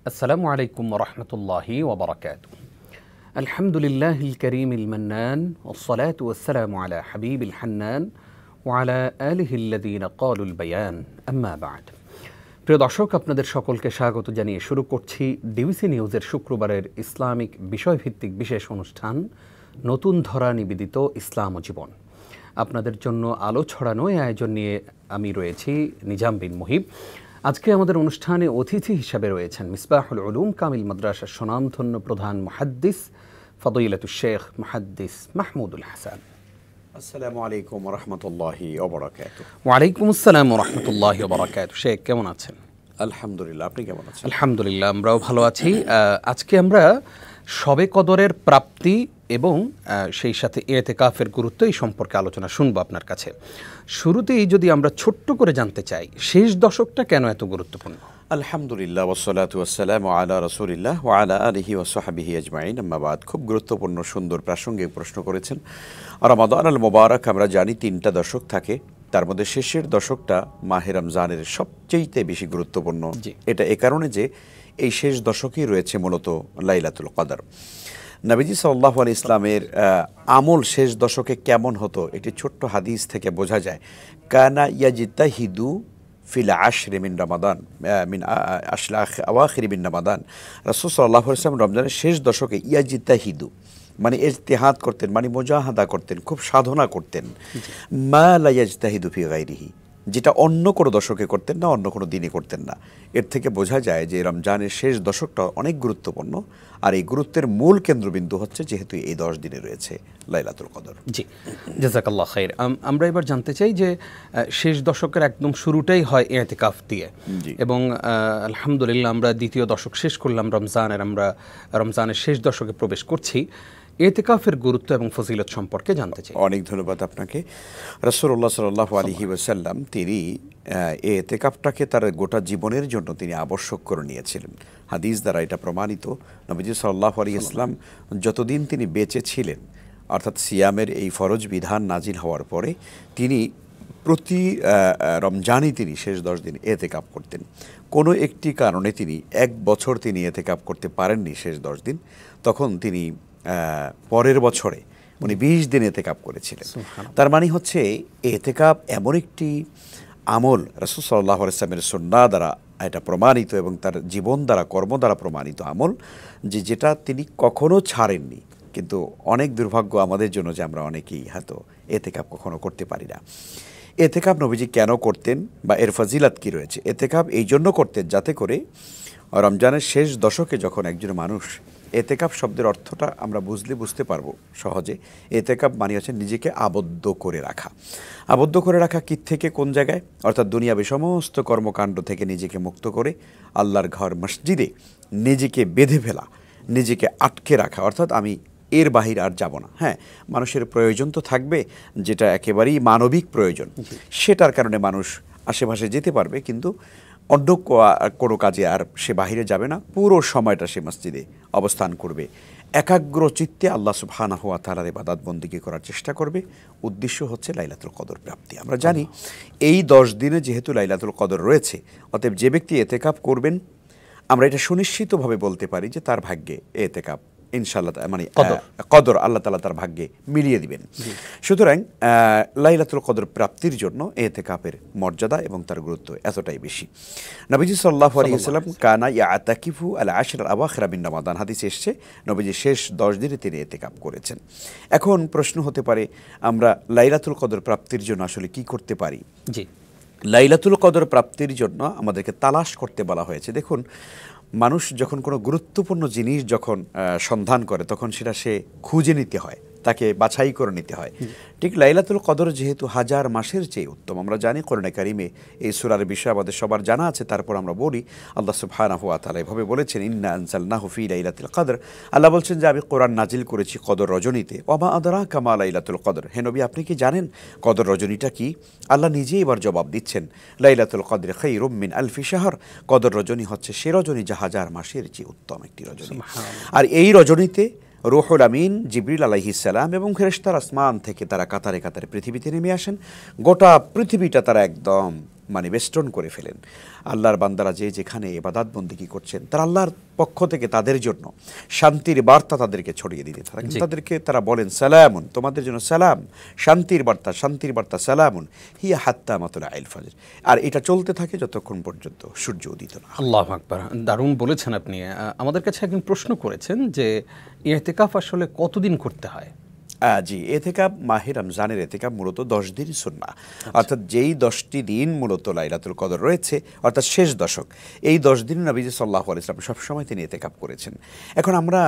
السلام عليكم ورحمة الله وبركاته. الحمد لله الكريم المنان والصلاة والسلام على حبيب الحنان وعلى آله الذين قالوا البيان أما بعد. প্রিয় দর্শক, আপনাদের সকলকে স্বাগত জানিয়ে শুরু করছি ডিবিসি নিউজের শুক্রবারের ইসলামিক বিষয়ভিত্তিক বিশেষ অনুষ্ঠান নতুন ধরা নিবেদিত ইসলাম ও জীবন। আপনাদের জন্য আলো ছড়ানো এই আয়োজন নিয়ে আমি রয়েছি নিজাম বিন মুহিব। আজকে আমাদের অনুষ্ঠানে অতিথি হিসাবে রয়েছেন মিসবাহুল উলুম কামিল মাদ্রাসার স্বনামধন্য প্রধান মুহাদ্দিস ফদিলাতুশ শেখ মুহাদ্দিস মাহমুদুল হাসান। আসসালামু আলাইকুম ওয়া রাহমাতুল্লাহি ওয়া বারাকাতুহু। ওয়া আলাইকুম আসসালাম ওয়া রাহমাতুল্লাহি ওয়া বারাকাতুহু। শেখ, কেমন আছেন? আলহামদুলিল্লাহ, আপনি কেমন আছেন? আলহামদুলিল্লাহ, আমরাও ভালো আছি। আজকে আমরা শবে কদরের প্রাপ্তি এবং সেই সাথে ইতিকাফের গুরুত্ব এই সম্পর্কে আলোচনা শুনবো আপনার কাছে। শুরুতেই যদি আমরা ছোট্ট করে জানতে চাই, শেষ দশকটা কেন এত গুরুত্বপূর্ণ? আলহামদুলিল্লাহ ওয়াসসালাতু ওয়াসসালামু আলা রাসূলিল্লাহ ওয়া আলা আলিহি ওয়া সাহবিহি আজমাইন, আম্মা বাদ। খুব গুরুত্বপূর্ণ, সুন্দর, প্রাসঙ্গিক প্রশ্ন করেছেন। রমাদান আল মুবারক, আমরা জানি 3টা দশক থাকে, তার মধ্যে শেষের দশকটা মাহে রমজানের সবচেয়ে বেশি গুরুত্বপূর্ণ। এটা এ কারণে যে এই শেষ দশকেই রয়েছে মূলত লাইলাতুল কদর। নবীজি সাল্লাল্লাহু আলাইহি ইসলামের আমল শেষ দশকে কেমন হতো এটি ছোট্ট হাদিস থেকে বোঝা যায়। কানা ইয়াজতাহিদু ফিল আশরি মিন রমাদান মিন আশলাখ আওয়াখির মিন রমাদান। রাসূল সাল্লাল্লাহু আলাইহি ওয়াসাল্লাম রমজানের শেষ দশকে ইয়াজতাহিদু মানে ইজতিহাদ করতেন, মানে মুজাহাদা করতেন, খুব সাধনা করতেন। মা লা ইয়াজতাহিদু ফি গায়রিহি, যেটা অন্য কোনো দশকে করতেন না, অন্য কোনো দিনে করতেন না। এর থেকে বোঝা যায় যে রমজানের শেষ দশকটা অনেক গুরুত্বপূর্ণ, আর এই গুরুত্বের মূল কেন্দ্রবিন্দু হচ্ছে যেহেতু এই 10 দিনে রয়েছে লাইলাতুল কদর। জি, জাযাকাল্লাহ খাইর। আমরা এবার জানতে চাই যে শেষ দশকের একদম শুরুটাই হয় ইতিকাফ দিয়ে, এবং আলহামদুলিল্লাহ আমরা দ্বিতীয় দশক শেষ করলাম রমজানের, আমরা রমজানের শেষ দশকে প্রবেশ করছি। ইতিকাফের গুরুত্ব এবং ফজিলত সম্পর্কে জানতে চাই। অনেক ধন্যবাদ আপনাকে। রাসূলুল্লাহ সাল্লাল্লাহু আলাইহি ওয়াসাল্লাম তিনি ইতিকাফটাকে তার গোটা জীবনের জন্য তিনি আবশ্যক করে নিয়েছিলেন। হাদিস দ্বারা এটা প্রমাণিত। নবীজি সাল্লাল্লাহু আলাইহি ওয়াসাল্লাম যতদিন তিনি বেঁচে ছিলেন, অর্থাৎ সিয়ামের এই ফরজ বিধান নাজিল হওয়ার পরে তিনি প্রতি রমজানই তিনি শেষ 10 দিন ইতিকাফ করতেন। কোনো একটি কারণে তিনি 1 বছর তিনি ইতিকাফ করতে পারেননি শেষ 10 দিন, তখন তিনি পরের বছরে উনি 20 দিন ইতিকাফ করেছিলেন। তার মানে হচ্ছে ইতিকাফ এমন একটি আমল, রাসূল সাল্লাল্লাহু আলাইহি ওয়াসাল্লামের সুন্নাহ দ্বারা এটা প্রমাণিত এবং তার জীবন দ্বারা, কর্ম দ্বারা প্রমাণিত আমল, যেটা তিনি কখনো ছাড়েননি। কিন্তু অনেক দুর্ভাগ্য আমাদের জন্য যে আমরা অনেকেই হয়তো ইতিকাফ কখনো করতে পারি না। ইতিকাফ নবীজি কেন করতেন বা এর ফজিলত কী রয়েছে? ইতিকাফ এই জন্য করতেন যাতে করে রমজানের শেষ দশকে যখন একজন মানুষ, ইতিকাফ শব্দের অর্থটা আমরা বুঝতে পারবো সহজে। ইতিকাফ মানে হচ্ছে নিজেকে আবদ্ধ করে রাখা। আবদ্ধ করে রাখা কি থেকে, কোন জায়গায়? অর্থাৎ দুনিয়াবী সমস্ত কর্মকাণ্ড থেকে নিজেকে মুক্ত করে আল্লাহর ঘর মসজিদে নিজেকে বেঁধে ফেলা, নিজেকে আটকে রাখা। অর্থাৎ আমি এর বাহির আর যাব না। হ্যাঁ, মানুষের প্রয়োজন তো থাকবে, যেটা একেবারেই মানবিক প্রয়োজন, সেটার কারণে মানুষ আশেপাশে যেতে পারবে, কিন্তু অন্য কোনো কাজে আর সে বাহিরে যাবে না। পুরো সময়টা সে মসজিদে অবস্থান করবে, একাগ্র চিত্তে আল্লাহ সুবহানাহু ওয়া তাআলার ইবাদত বন্দেগী করার চেষ্টা করবে। উদ্দেশ্য হচ্ছে লাইলাতুল কদর প্রাপ্তি। আমরা জানি এই 10 দিনে যেহেতু লাইলাতুল কদর রয়েছে, অতএব যে ব্যক্তি ইতিকাফ করবেন, আমরা এটা সুনিশ্চিতভাবে বলতে পারি যে তার ভাগ্যে ইতিকাফ ইনশাআল্লাহ মানে কদর আল্লাহ তাআলা তার ভাগ্যে মিলিয়ে দিবেন। সুতরাং লাইলাতুল কদর প্রাপ্তির জন্য ইতিকাফের মর্যাদা এবং তার গুরুত্ব এতটাই বেশি। নবীজি সাল্লাল্লাহু আলাইহি ওয়াসাল্লাম কানা ইয়াতাকিফু আল আশর আল আওয়াখির মিন রমাদান, হাদিসে এসেছে নবীজি শেষ 10 দিনে তিনি ইতিকাফ করেছেন। এখন প্রশ্ন হতে পারে, আমরা লাইলাতুল কদর প্রাপ্তির জন্য আসলে কি করতে পারি? জি, লাইলাতুল কদর প্রাপ্তির জন্য আমাদেরকে তালাশ করতে বলা হয়েছে। দেখুন, মানুষ যখন কোনো গুরুত্বপূর্ণ জিনিস যখন সন্ধান করে, তখন সেটা সে খুঁজে নিতে হয়, তাকে বাছাই করে নিতে হয়। ঠিক লাইলাতুল কদর যেহেতু 1000 মাসের চেয়ে উত্তম, আমরা জানি কোরআনে কারিমে এই সূরার বিষয় আমাদের সবার জানা আছে, তারপর আমরা বলি আল্লাহ সুবহানাহু ওয়া তাআলা এভাবে বলেছেন, ইন্না আনজালনাহু ফি লাইলাতুল কদর। আল্লাহ বলছেন যে আমি কোরআন নাজিল করেছি কদর রজনীতে। ওমা আদরাকা মা লাইলাতুল কদর, হে নবী আপনি কি জানেন কদর রজনীটা কি? আল্লাহ নিজেই এবার জবাব দিচ্ছেন, লাইলাতুল কদর খায়রুম মিন আলফি শাহর, কদর রজনী হচ্ছে সে রজনী যা 1000 মাসের চেয়ে উত্তম একটি রজনী। আর এই রজনীতে রূহুল আমিন জিবরিল আলাইহিস সালাম এবং ফেরেশতারা আসমান থেকে তারা কাতারে কাতারে পৃথিবীতে নেমে আসেন। গোটা পৃথিবীটা তারা একদম মানে বেষ্টন করে ফেলেন। আল্লাহর বান্দারা যে যেখানে ইবাদত বন্দেগী করছেন তারা আল্লাহর পক্ষ থেকে তাদের জন্য শান্তির বার্তা তাদেরকে ছড়িয়ে দিতে থাকেন। তাদেরকে তারা বলেন সালামুন, তোমাদের জন্য সালাম, শান্তির বার্তা সালামুন হিয়া হাত্তা মাতুলা আইল ফাজর। আর এটা চলতে থাকে যতক্ষণ পর্যন্ত সূর্য উদিত না। আল্লাহু আকবার, দারুণ বলেছেন আপনি। আমাদের কাছে একজন প্রশ্ন করেছেন যে ইতিকাফ আসলে কতদিন করতে হয়? জি, এতেকাব মাহে রমজানের এতেকাব মূলত 10 দিন সুন্নাহ, অর্থাৎ যেই 10টি দিন মূলত লাইলাতুল কদর রয়েছে, অর্থাৎ শেষ দশক, এই 10 দিন নবীজি সাল্লাল্লাহু আলাইহি ওয়াসাল্লাম সবসময় তিনি এতেকাব করেছেন। এখন আমরা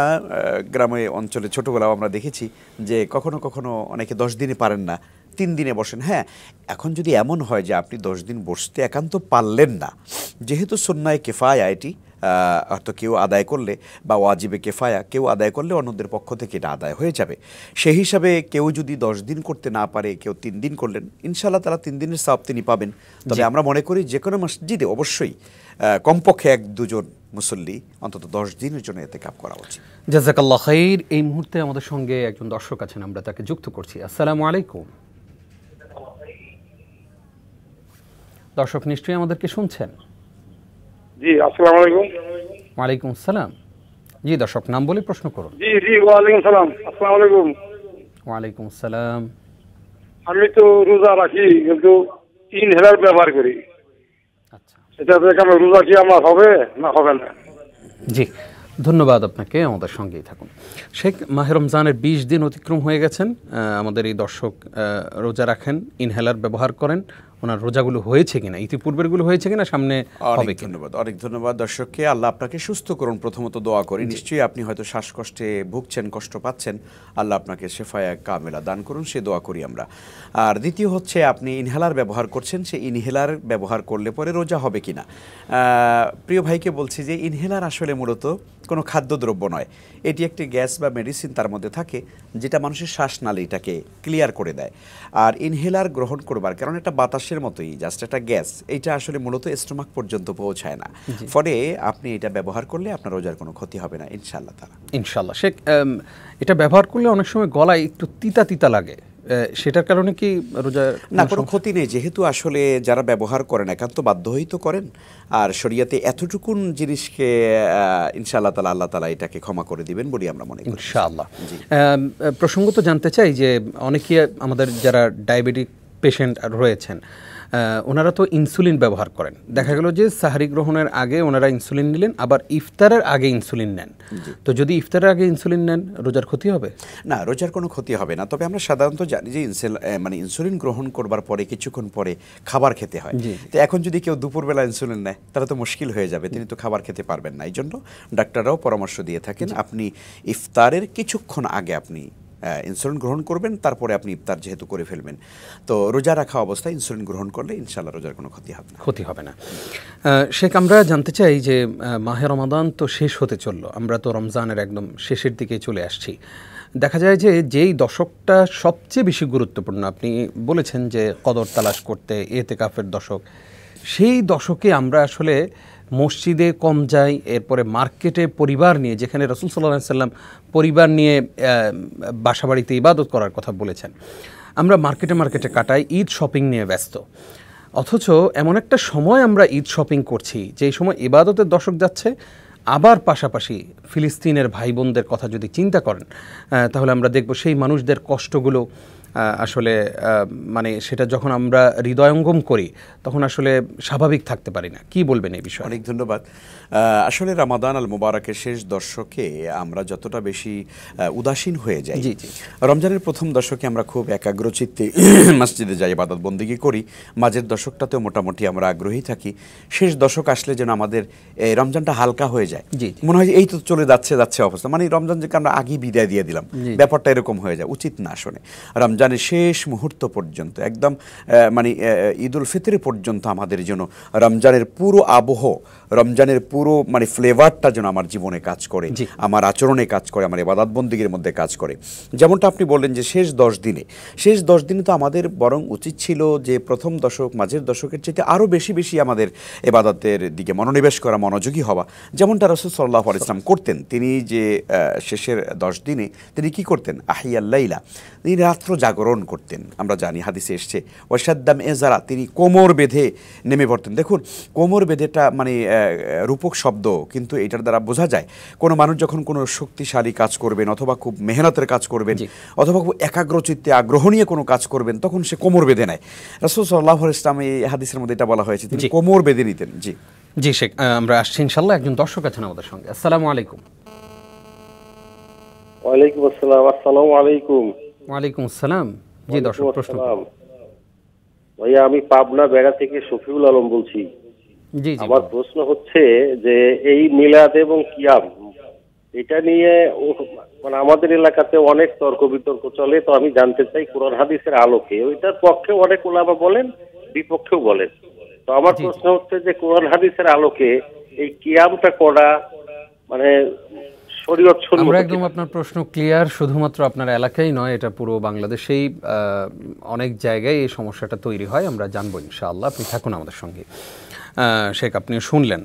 গ্রামে অঞ্চলে ছোটোবেলাও আমরা দেখেছি যে কখনো কখনো অনেকে 10 দিনে পারেন না, 3 দিনে বসেন। হ্যাঁ, এখন যদি এমন হয় যে আপনি 10 দিন বসতে একান্ত পারলেন না, যেহেতু সুন্নায়ে কিফায়া এটি, অর্থাৎ কেউ আদায় করলে বা ওয়াজিবে কিফায়া কেউ আদায় করলে অন্যদের পক্ষ থেকে এটা আদায় হয়ে যাবে। সেই হিসাবে কেউ যদি 10 দিন করতে না পারে, কেউ 3 দিন করলেন, ইনশাআল্লাহ তারা 3 দিনের সওয়াব তিনি পাবেন। তবে আমরা মনে করি যে কোনো মসজিদে অবশ্যই কমপক্ষে 1-2 মুসল্লি অন্তত 10 দিনের জন্য ইতিকাফ করা উচিত। জাযাকাল্লাহ খাইর। এই মুহূর্তে আমাদের সঙ্গে একজন দর্শক আছেন, আমরা তাকে যুক্ত করছি। আসসালামু আলাইকুম দর্শক, নিশ্চয়ই আমাদেরকে শুনছেন? জি, আসসালামু আলাইকুম। ওয়ালাইকুম আসসালাম। জি দর্শক, নাম বলে প্রশ্ন করুন। জি জি, ওয়ালাইকুম সালাম। আসসালামু আলাইকুম। ওয়ালাইকুম আসসালাম। আমি তো রোজা রাখি, কিন্তু ইনহেলার ব্যবহার করি। আচ্ছা, এটা থেকে আমার রোজা কি আমার হবে না হবে না? জি ধন্যবাদ আপনাকে, আমাদের সঙ্গেই থাকুন। শেখ, মাহে রমজানের 20 দিন অতিক্রম হয়ে গেছেন। আমাদের এই দর্শক রোজা রাখেন, ইনহেলার ব্যবহার করেন। ওনার রোজাগুলো হয়েছে কিনা, ইতিপূর্বেরগুলো হয়েছে কিনা, সামনে হবে কিনা? অনেক ধন্যবাদ দর্শককে। আল্লাহ আপনাকে সুস্থ করুন, প্রথমত দোয়া করি। নিশ্চয়ই আপনি হয়তো শ্বাসকষ্টে ভুগছেন, কষ্ট পাচ্ছেন, আল্লাহ আপনাকে শেফায়ে কামেলা দান করুন, সে দোয়া করি আমরা। আর দ্বিতীয় হচ্ছে, আপনি ইনহেলার ব্যবহার করছেন, সেই ইনহেলার ব্যবহার করলে পরে রোজা হবে কিনা। প্রিয় ভাইকে বলছি যে ইনহেলার আসলে মূলত কোনো খাদ্যদ্রব্য নয়, এটি একটি গ্যাস বা মেডিসিন তার মধ্যে থাকে, যেটা মানুষের শ্বাসনালীটাকে ক্লিয়ার করে দেয়। আর ইনহেলার গ্রহণ করবার কারণ এটা বাতাসের মতোই, জাস্ট একটা গ্যাস, এইটা আসলে মূলত স্টোমাক পর্যন্ত পৌঁছায় না। ফলে আপনি এটা ব্যবহার করলে আপনার রোজার কোনো ক্ষতি হবে না ইনশাআল্লাহ তাআলা। ইনশাআল্লাহ। শেখ, এটা ব্যবহার করলে অনেক সময় গলায় একটু তিতা তিতা লাগে, সেটার কারণে কি রোজা? না, কোনো ক্ষতি নেই, যেহেতু আসলে যারা ব্যবহার করেন একান্ত বাধ্য হয়েই তো করেন। আর শরীয়তে এতটুকুন জিনিসকে ইনশাআল্লাহ তাআলা আল্লাহ তাআলা এটাকে ক্ষমা করে দিবেন বলি আমরা মনে করি ইনশাআল্লাহ। প্রসঙ্গত জানতে চাই যে অনেকে আমাদের যারা ডায়াবেটিক পেশেন্ট রয়েছেন, ওনারা তো ইনসুলিন ব্যবহার করেন। দেখা গেল যে সাহারি গ্রহণের আগে ওনারা ইনসুলিন নিলেন, আবার ইফতারের আগে ইনসুলিন নেন। তো যদি ইফতারের আগে ইনসুলিন নেন, রোজার ক্ষতি হবে? না, রোজার কোনো ক্ষতি হবে না। তবে আমরা সাধারণত জানি যে ইনসুলিন গ্রহণ করবার পরে কিছুক্ষণ পরে খাবার খেতে হয়। তো এখন যদি কেউ দুপুরবেলা ইনসুলিন নেয় তাহলে তো মুশকিল হয়ে যাবে, তিনি তো খাবার খেতে পারবেন না। এই জন্য ডাক্তাররাও পরামর্শ দিয়ে থাকেন আপনি ইফতারের কিছুক্ষণ আগে আপনি ইনসুলিন গ্রহণ করবেন, তারপরে আপনি ইফতার যেহেতু করে ফেলবেন। তো রোজা রাখা অবস্থায় ইনসুলিন গ্রহণ করলে ইনশাআল্লাহ রোজার কোনো ক্ষতি হবে না। শেখ, আমরা জানতে চাই যে মাহে রমাদান তো শেষ হতে চললো, আমরা তো রমজানের একদম শেষের দিকে চলে আসছি। দেখা যায় যে যেই দশকটা সবচেয়ে বেশি গুরুত্বপূর্ণ, আপনি বলেছেন যে কদর তালাশ করতে ইতিকাফের দশক, সেই দশকে আমরা আসলে মসজিদে কম যাই, এরপরে মার্কেটে পরিবার নিয়ে, যেখানে রাসূল সাল্লাল্লাহু আলাইহি সাল্লাম পরিবার নিয়ে বাসাবাড়িতে ইবাদত করার কথা বলেছেন, আমরা মার্কেটে কাটাই, ঈদ শপিং নিয়ে ব্যস্ত। অথচ এমন একটা সময় আমরা ঈদ শপিং করছি যেই সময় ইবাদতের দশক যাচ্ছে, আবার পাশাপাশি ফিলিস্তিনের ভাই বোনদের কথা যদি চিন্তা করেন, তাহলে আমরা দেখব সেই মানুষদের কষ্টগুলো আসলে মানে সেটা যখন আমরা হৃদয়ঙ্গম করি তখন আসলে স্বাভাবিক থাকতে পারি না। কি বলবেন এই বিষয়ে? অনেক ধন্যবাদ। আসলে রমাদান আল মুবারকের শেষ দশকে আমরা যতটা বেশি উদাসীন হয়ে যাই, রমজানের প্রথম দশকে আমরা খুব একাগ্রচিত্তে মসজিদে যাই, ইবাদত বন্দেগী করি, মাঝের দশকটাতেও মোটামুটি আমরা আগ্রহী থাকি। শেষ দশক আসলে যেন আমাদের রমজানটা হালকা হয়ে যায়, মনে হয় এই তো চলে যাচ্ছে অবস্থা, মানে রমজান যে আমরা আগেই বিদায় দিয়ে দিলাম, ব্যাপারটা এরকম হয়ে যায়, উচিত না। আসলে রমজানের শেষ মুহূর্ত পর্যন্ত একদম মানে ঈদুল ফিতর পর্যন্ত আমাদের জন্য রমজানের পুরো আবহ রমজানের পুরো মানে ফ্লেভারটা যেন আমার জীবনে কাজ করে, জি। আমার আচরণে কাজ করে, আমার ইবাদত বন্দেগীর মধ্যে কাজ করে। যেমনটা আপনি বললেন যে শেষ 10 দিনে তো আমাদের বরং উচিত ছিল যে প্রথম দশক মাঝের দশকের চাইতে আরও বেশি বেশি আমাদের ইবাদতের দিকে মনোনিবেশ করা, মনোযোগী হওয়া, যেমনটা রাসূল সাল্লাল্লাহু আলাইহি ওয়াসাল্লাম করতেন। তিনি যে শেষের 10 দিনে তিনি কি করতেন? আহিয়াল লাইলা, তিনি রাত্র জাগরণ করতেন। আমরা জানি হাদিসে এসছে ওয়াশাদ্দাম এজারা, তিনি কোমর বেঁধে নেমে পড়তেন। দেখুন কোমর বেঁধেটা মানে রূপক শব্দ, কিন্তু এটার দ্বারা বোঝা যায় কোনো মানুষ যখন কোনো শক্তিশালী কাজ করবেন অথবা খুব মেহনতের কাজ করবেন অথবা খুব একাগ্রচিত্তে আগ্রহ নিয়ে কোনো কাজ করবেন তখন সে কোমর বেঁধে নেয়। রাসূল সাল্লাল্লাহু আলাইহি ওয়াসাল্লাম এই হাদিসের মধ্যে এটা বলা হয়েছে, তিনি কোমর বেঁধে নিতেন। জি জি শেখ, আমরা আসছি ইনশাল্লাহ। একজন দর্শক আছেন আমাদের সঙ্গে। আসসালামু আলাইকুম। ওয়ালাইকুম আসসালাম। আসসালামু আলাইকুম। ওয়ালাইকুম আসসালাম। জি দর্শক, প্রশ্ন করুন। ভাইয়া, আমি পাবনা বেড়া থেকে শফিউল আলম বলছি। জি জি। আমার প্রশ্ন হচ্ছে যে এই মিলাদ এবং কিয়াম এটা নিয়ে মানে আমাদের এলাকাতে অনেক তর্ক বিতর্ক চলে। তো আমি জানতে চাই কোরআন হাদিসের আলোকে, ওইটার পক্ষে অনেক ওলামা বলেন, বিপক্ষেও বলেন। তো আমার প্রশ্ন হচ্ছে যে কোরআন হাদিসের আলোকে এই কিয়ামটা করা মানে শরীয়ত সম্মত আমরা কিনা? একদম আপনার প্রশ্ন ক্লিয়ার। শুধুমাত্র আপনার এলাকায় নয়, এটা পুরো বাংলাদেশেই অনেক জায়গায় এই সমস্যাটা তৈরি হয়। আমরা জানবো ইনশাআল্লাহ, আপনি থাকুন আমাদের সঙ্গে। শেখ, আপনি শুনলেন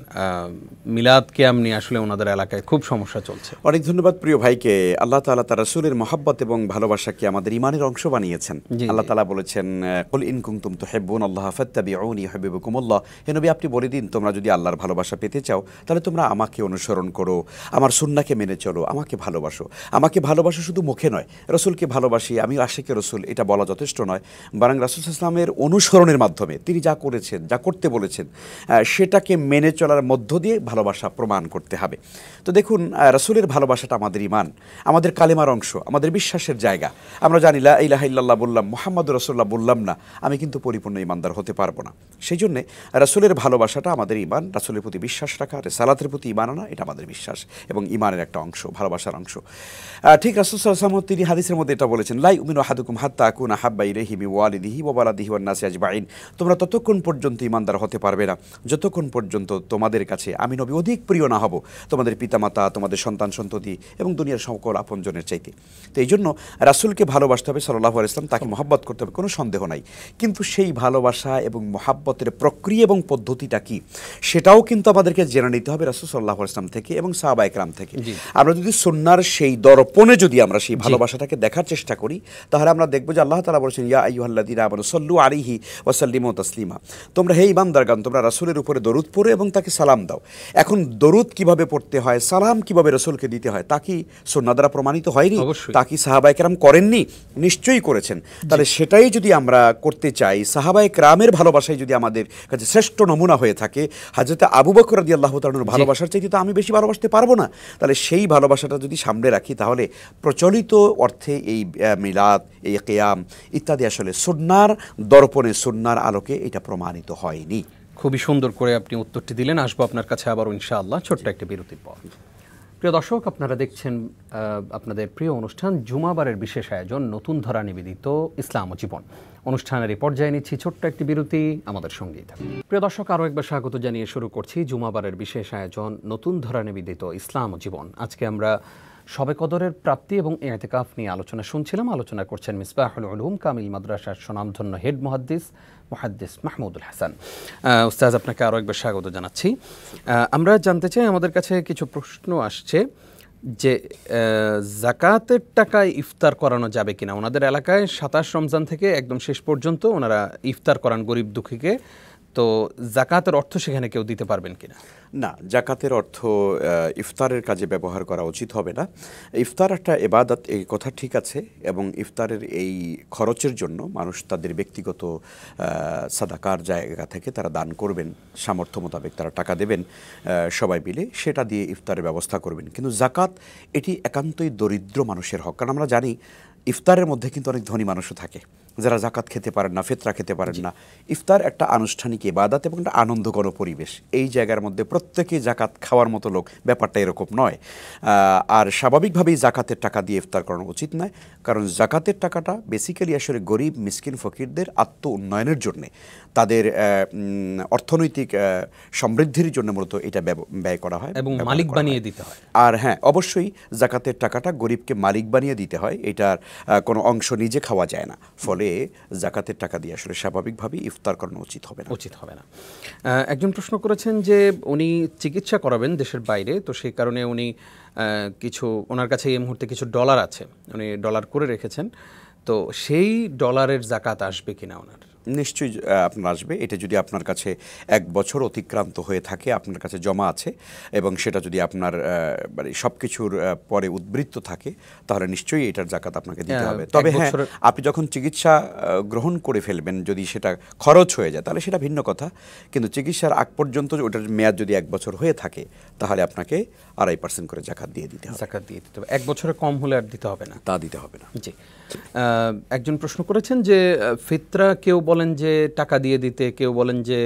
মিলাদ কিয়াম নিয়ে আসলে ওনাদের এলাকায় খুব সমস্যা চলছে। অনেক ধন্যবাদ প্রিয় ভাইকে। আল্লাহ তাআলা তার রাসূলের মহব্বত এবং ভালোবাসাকে আমাদের ঈমানের অংশ বানিয়েছেন। আল্লাহ তাআলা বলেছেন কুল ইন কুনতুম তুহিব্বুনাল্লাহ ফাত্তাবিউনি ইউহিব্বুকুমুল্লাহ। হে নবী, আপনি বলে দিন তোমরা যদি আল্লাহর ভালোবাসা পেতে চাও তাহলে তোমরা আমাকে অনুসরণ করো, আমার সুন্নাহকে মেনে চলো, আমাকে ভালোবাসো। আমাকে ভালোবাসো শুধু মুখে নয়, রাসূলকে ভালোবাসি, আমি আশিকে রাসূল, এটা বলা যথেষ্ট নয়। বরং রাসূল সাল্লাল্লাহু আলাইহি ওয়াসাল্লামের অনুসরণের মাধ্যমে তিনি যা করেছেন, যা করতে বলেছেন, সেটাকে মেনে চলার মধ্য দিয়ে ভালোবাসা প্রমাণ করতে হবে। তো দেখুন, রাসূলের ভালোবাসাটা আমাদের ঈমান, আমাদের কালেমার অংশ, আমাদের বিশ্বাসের জায়গা। আমরা জানি লা ইলাহা ইল্লাল্লাহ বললাম, মুহাম্মাদুর রাসূলুল্লাহ বললাম না, আমি কিন্তু পরিপূর্ণ ঈমানদার হতে পারবো না। সেই জন্যে রাসূলের ভালোবাসাটা আমাদের ঈমান, রাসূলের প্রতি বিশ্বাস রাখা, রিসালাতের প্রতি ঈমান আনা, এটা আমাদের বিশ্বাস এবং ঈমানের একটা অংশ, ভালোবাসার অংশ। ঠিক রাসূল সাল্লাল্লাহু আলাইহি ওয়াসাল্লাম তিনি হাদিসের মধ্যে এটা বলেছেন, লা ইউমিনু আহাদুকুম হাত্তা আকুনা হাব্বা ইলাইহি মিন ওয়ালিদিহি ওয়া ওয়ালাদিহি ওয়ান নাসি আজমাইন। তোমরা ততক্ষণ পর্যন্ত ঈমানদার হতে পারবে না যতক্ষণ পর্যন্ত তোমাদের কাছে আমি নবী অধিক প্রিয় না হব তোমাদের পিতামাতা, তোমাদের সন্তান সন্ততি এবং দুনিয়ার সকল আপনজনের চাইতে। তো এই জন্য রাসূলকে ভালোবাসতে হবে সাল্লাল্লাহু আলাইহি ওয়াসাল্লাম, তাকে মহব্বত করতে হবে, কোনো সন্দেহ নাই। কিন্তু সেই ভালোবাসা এবং মহব্বতের প্রক্রিয়া এবং পদ্ধতিটা কি সেটাও কিন্তু আমাদেরকে জেনে নিতে হবে রাসূল সাল্লাল্লাহু আলাইহি ওয়াসাল্লাম থেকে এবং সাহাবায়ে কেরাম থেকে। আমরা যদি সুন্নাহর সেই দর্পণে যদি আমরা সেই ভালোবাসাটাকে দেখার চেষ্টা করি তাহলে আমরা দেখব যে আল্লাহ তাআলা বলেছেন, ইয়া আইয়ুহাল্লাযীনা আমানু সাল্লু আলাইহি ওয়া সাল্লিমু তাসলিমা। তোমরা হে ঈমানদারগণ, তোমরা রাসূলের উপরে দরুদ পড়ো এবং তাকে সালাম দাও। এখন দরুদ কিভাবে পড়তে হয়, সালাম কিভাবে রাসূলকে দিতে হয়, তা কি সুন্নাহ দ্বারা প্রমাণিত হয়নি? তা কি সাহাবায়ে কেরাম করেননি? নিশ্চয়ই করেছেন। তাহলে সেটাই যদি আমরা করতে চাই, সাহাবায়ে কেরামের ভালোবাসাই যদি আমাদের কাছে শ্রেষ্ঠ নমুনা হয়ে থাকে, হযরত আবু বকর রাদিয়াল্লাহু তাআলার ভালোবাসার চাইতে তো আমি বেশি ভালোবাসতে পারবো না। তাহলে সেই ভালোবাসাটা যদি সামনে রাখি তাহলে প্রচলিত অর্থে এই মিলাদ, এই কিয়াম ইত্যাদি আসলে সুন্নাহর দর্পণে, সুন্নাহর আলোকে এটা প্রমাণিত হয়নি। খুবই সুন্দর করে আপনি উত্তরটি দিলেন। আসবো আপনার কাছে আবার ইনশাআল্লাহ ছোট্ট একটা বিরতির পর। প্রিয় দর্শক, আপনারা দেখছেন আপনাদের প্রিয় অনুষ্ঠান জুমাবারের বিশেষ আয়োজন নতুন ধারা নিবেদিত ইসলাম ও জীবন। অনুষ্ঠানের এই পর্যায়ে নিচ্ছি ছোট্ট একটি বিরতি, আমাদের সঙ্গেই থাকুন। প্রিয় দর্শক, আরও একবার স্বাগত জানিয়ে শুরু করছি জুমাবারের বিশেষ আয়োজন নতুন ধারা নিবেদিত ইসলাম ও জীবন। আজকে আমরা শবে কদরের প্রাপ্তি এবং ইতিকাফ নিয়ে আলোচনা শুনছিলাম। আলোচনা করছেন মিসবাহুল উলুম কামিল মাদ্রাসার সুনামধন্য হেড মুহাদ্দিস মাহমুদুল হাসান। উস্তাজ, আপনাকে আরও একবার স্বাগত জানাচ্ছি। আমরা জানতে চাই, আমাদের কাছে কিছু প্রশ্ন আসছে যে জাকাতের টাকায় ইফতার করানো যাবে কিনা। ওনাদের এলাকায় 27 রমজান থেকে একদম শেষ পর্যন্ত ওনারা ইফতার করান গরিব দুঃখীকে। তো জাকাতের অর্থ সেখানে কেউ দিতে পারবেন কিনা? না, জাকাতের অর্থ ইফতারের কাজে ব্যবহার করা উচিত হবে না। ইফতার একটা ইবাদত, এই কথা ঠিক আছে, এবং ইফতারের এই খরচের জন্য মানুষ তাদের ব্যক্তিগত সাদাকার জায়গা থেকে তারা দান করবেন, সামর্থ্য মোতাবেক তারা টাকা দেবেন সবাই মিলে, সেটা দিয়ে ইফতারের ব্যবস্থা করবেন। কিন্তু জাকাত এটি একান্তই দরিদ্র মানুষের হক। কারণ আমরা জানি ইফতারের মধ্যে কিন্তু অনেক ধনী মানুষও থাকে, যারা জাকাত খেতে পারেন না, ফিতরা খেতে পারেন না, ইফতার একটা আনুষ্ঠানিক ইবাদত এবং একটা আনন্দঘন পরিবেশ। এই জায়গার মধ্যে প্রত্যেকেই জাকাত খাওয়ার মতো লোক, ব্যাপারটা এরকম নয়। আর স্বাভাবিকভাবেই জাকাতের টাকা দিয়ে ইফতার করানো উচিত নয়, কারণ জাকাতের টাকাটা বেসিক্যালি আসলে গরিব মিসকিন ফকিরদের আত্ম উন্নয়নের জন্যে, তাদের অর্থনৈতিক সমৃদ্ধির জন্য মূলত এটা ব্যয় করা হয় এবং মালিক বানিয়ে দিতে হয়। আর হ্যাঁ, অবশ্যই জাকাতের টাকাটা গরিবকে মালিক বানিয়ে দিতে হয়, এটার কোনো অংশ নিজে খাওয়া যায় না। ফলে জাকাতের টাকা দিয়ে আসলে স্বাভাবিকভাবেই ইফতার করানো উচিত হবে না। একজন প্রশ্ন করেছেন যে উনি চিকিৎসা করাবেন দেশের বাইরে, তো সেই কারণে উনি কিছু, ওনার কাছে এই মুহূর্তে কিছু ডলার আছে, উনি ডলার করে রেখেছেন, তো সেই ডলারের জাকাত আসবে কিনা ওনার? নিশ্চয়ই আপনার আসবে। এটা যদি আপনার কাছে 1 বছর অতিক্রান্ত হয়ে থাকে, আপনার কাছে জমা আছে এবং সেটা যদি আপনার মানে সব কিছুর পরে উদ্বৃত্ত থাকে, তাহলে নিশ্চয়ই এটার জাকাত আপনাকে দিতে হবে। তবে হ্যাঁ, আপনি যখন চিকিৎসা গ্রহণ করে ফেলবেন, যদি সেটা খরচ হয়ে যায় তাহলে সেটা ভিন্ন কথা, কিন্তু চিকিৎসার আগ পর্যন্ত ওটার মেয়াদ যদি 1 বছর হয়ে থাকে, তাহলে আপনাকে 2.5% করে জাকাত দিয়ে দিতে হবে। 1 বছরের কম হলে আর দিতে হবে না, তা দিতে হবে না। জি। একজন প্রশ্ন করেছেন যে ফিতরা কেউ বলেন যে টাকা দিয়ে দিতে, কেউ বলেন যে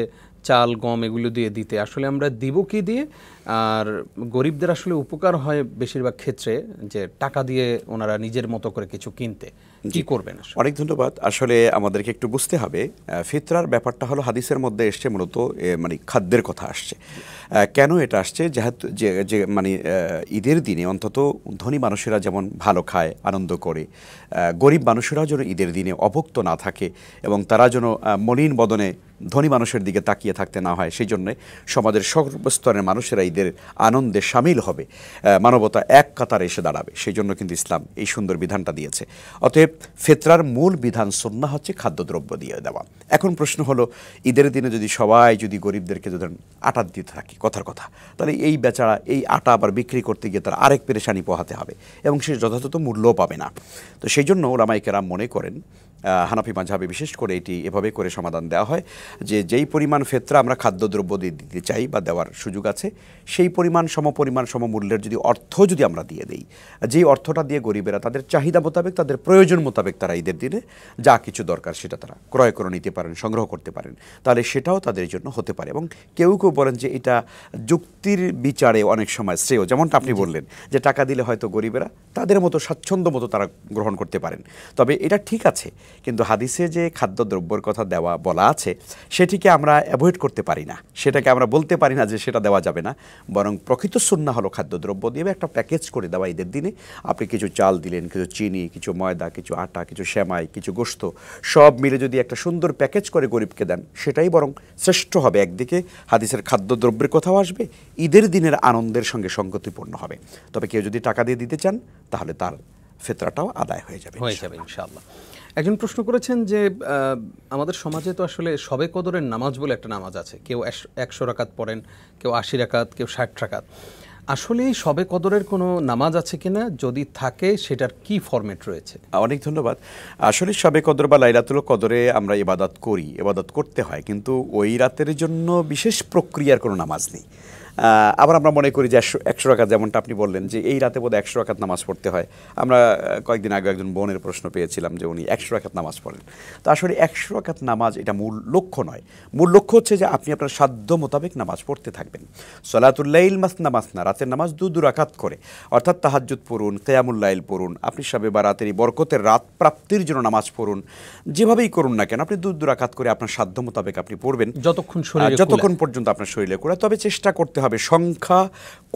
চাল গম এগুলো দিয়ে দিতে, আসলে আমরা দিব কি দিয়ে? আর গরিবদের আসলে উপকার হয় বেশিরভাগ ক্ষেত্রে যে টাকা দিয়ে ওনারা নিজের মতো করে কিছু কিনতে, কি করবেন? অনেক ধন্যবাদ। আসলে আমাদেরকে একটু বুঝতে হবে, ফিতরার ব্যাপারটা হলো হাদিসের মধ্যে এসছে মূলত মানে খাদ্যের কথা আসছে। কেন এটা আসছে? যেহেতু যে মানে ঈদের দিনে অন্তত ধনী মানুষেরা যেমন ভালো খায়, আনন্দ করে, গরিব মানুষেরাও যেন ঈদের দিনে অভুক্ত না থাকে এবং তারা যেন মলিন বদনে ধনী মানুষের দিকে তাকিয়ে থাকতে না হয়, সেই জন্যে সমাজের সর্বস্তরের মানুষেরা ঈদের আনন্দে সামিল হবে, মানবতা এক কাতারে এসে দাঁড়াবে, সেই জন্য কিন্তু ইসলাম এই সুন্দর বিধানটা দিয়েছে। অতএব ফিতরার মূল বিধান সুন্নাহ হচ্ছে খাদ্যদ্রব্য দিয়ে দেওয়া। এখন প্রশ্ন হলো, ঈদের দিনে যদি সবাই যদি গরিবদেরকে যদি আটা দিতে থাকে, কথার কথা, তাহলে এই বেচারা এই আটা আবার বিক্রি করতে গিয়ে তার আরেক পেরেশানি পোহাতে হবে এবং সে যথাযথ মূল্যও পাবে না। তো সেই জন্য ওলামায়ে কেরাম মনে করেন, হানাফি মাযহাবে বিশেষ করে এটি এভাবে করে সমাধান দেওয়া হয় যে যেই পরিমাণ ফিতরা আমরা খাদ্যদ্রব্য দিয়ে দিতে চাই বা দেওয়ার সুযোগ আছে, সেই পরিমাণ সমমূল্যের যদি অর্থ যদি আমরা দিয়ে দিই, যেই অর্থটা দিয়ে গরিবেরা তাদের চাহিদা মোতাবেক, তাদের প্রয়োজন মোতাবেক তারা ঈদের দিনে যা কিছু দরকার সেটা তারা ক্রয় করে নিতে পারেন, সংগ্রহ করতে পারেন, তাহলে সেটাও তাদের জন্য হতে পারে। এবং কেউ কেউ বলেন যে এটা যুক্তির বিচারে অনেক সময় শ্রেয়, যেমনটা আপনি বললেন যে টাকা দিলে হয়তো গরিবেরা তাদের মতো স্বাচ্ছন্দ্য মতো তারা গ্রহণ করতে পারেন। তবে এটা ঠিক আছে, কিন্তু হাদিসে যে খাদ্যদ্রব্যের কথা বলা আছে সেটিকে আমরা অ্যাভয়েড করতে পারি না, সেটাকে আমরা বলতে পারি না যে সেটা দেওয়া যাবে না, বরং প্রকৃত সুন্নাহ হলো খাদ্যদ্রব্য দিয়ে একটা প্যাকেজ করে দেওয়া। ঈদের দিনে আপনি কিছু চাল দিলেন, কিছু চিনি, কিছু ময়দা, কিছু আটা, কিছু সেমাই, কিছু গোশত, সব মিলে যদি একটা সুন্দর প্যাকেজ করে গরিবকে দেন, সেটাই বরং শ্রেষ্ঠ হবে। একদিকে হাদিসের খাদ্যদ্রব্যের কথাও আসবে, ঈদের দিনের আনন্দের সঙ্গে সঙ্গতিপূর্ণ হবে। তবে কেউ যদি টাকা দিয়ে দিতে চান, তাহলে তার ফিতরাটাও আদায় হয়ে যাবে ইনশাআল্লাহ। একজন প্রশ্ন করেছেন যে আমাদের সমাজে তো আসলে শবে কদরের নামাজ বলে একটা নামাজ আছে, কেউ 100 রাকাত পড়েন, কেউ 80 রাকাত, কেউ 60 রাকাত। আসলে শবে কদরের কোনো নামাজ আছে কিনা, যদি থাকে সেটার কি ফরম্যাট রয়েছে? অনেক ধন্যবাদ। আসলে শবে কদর বা লাইলাতুল কদরে আমরা ইবাদত করি, ইবাদত করতে হয়, কিন্তু ওই রাতের জন্য বিশেষ প্রক্রিয়ার কোনো নামাজ নেই। আবার আমরা মনে করি যে 100 রাকাত, যেমনটা আপনি বললেন যে এই রাতে বোধহয় 100 রাকাত নামাজ পড়তে হয়। আমরা কয়েকদিন আগে একজন বোনের প্রশ্ন পেয়েছিলাম যে উনি 100 রাকাত নামাজ পড়েন। তো আসলে 100 রাকাত নামাজ এটা মূল লক্ষ্য নয়। মূল লক্ষ্য হচ্ছে যে আপনি আপনার সাধ্য মোতাবেক নামাজ পড়তে থাকবেন। সলাতুল লাইল মাসনা মাসনা, রাতের নামাজ 2 রাকাত করে, অর্থাৎ তাহাজ্জুদ পড়ুন, কিয়ামুল লাইল পড়ুন, আপনি শবে বারাতের বরকতের রাত প্রাপ্তির জন্য নামাজ পড়ুন, যেভাবেই করুন না কেন আপনি 2 রাকাত করে আপনার সাধ্য মোতাবেক আপনি পড়বেন, যতক্ষণ পর্যন্ত আপনার শরীরে করে। তবে চেষ্টা করতে হবে সংখ্যা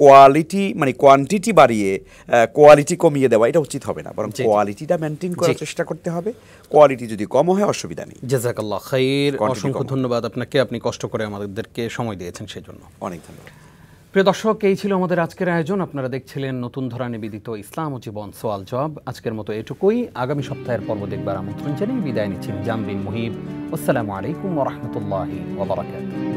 কোয়ালিটি মানে কোয়ান্টিটি বাড়িয়ে কোয়ালিটি কমিয়ে দেওয়া, এটা উচিত হবে না, বরং কোয়ালিটিটা মেনটেন করার চেষ্টা করতে হবে। কোয়ালিটি যদি কম হয় অসুবিধা নেই। জাযাকাল্লাহ খাইর, অসংখ্য ধন্যবাদ আপনাকে, আপনি কষ্ট করে আমাদেরকে সময় দিয়েছেন সেজন্য অনেক ধন্যবাদ। প্রিয় দর্শক, এই ছিল আমাদের আজকের আয়োজন। আপনারা দেখছিলেন নতুন ধরা নিবেদিত ইসলাম ও জীবন সওয়াল জবাব। আজকের মতো এটুকুই। আগামী সপ্তাহের পর্ব দেখবার আমন্ত্রণ জানিয়ে বিদায় নিচ্ছেন জাম বিন মুহিব। আসসালামু আলাইকুম ওয়া রাহমাতুল্লাহি ওয়া বারাকাতুহু।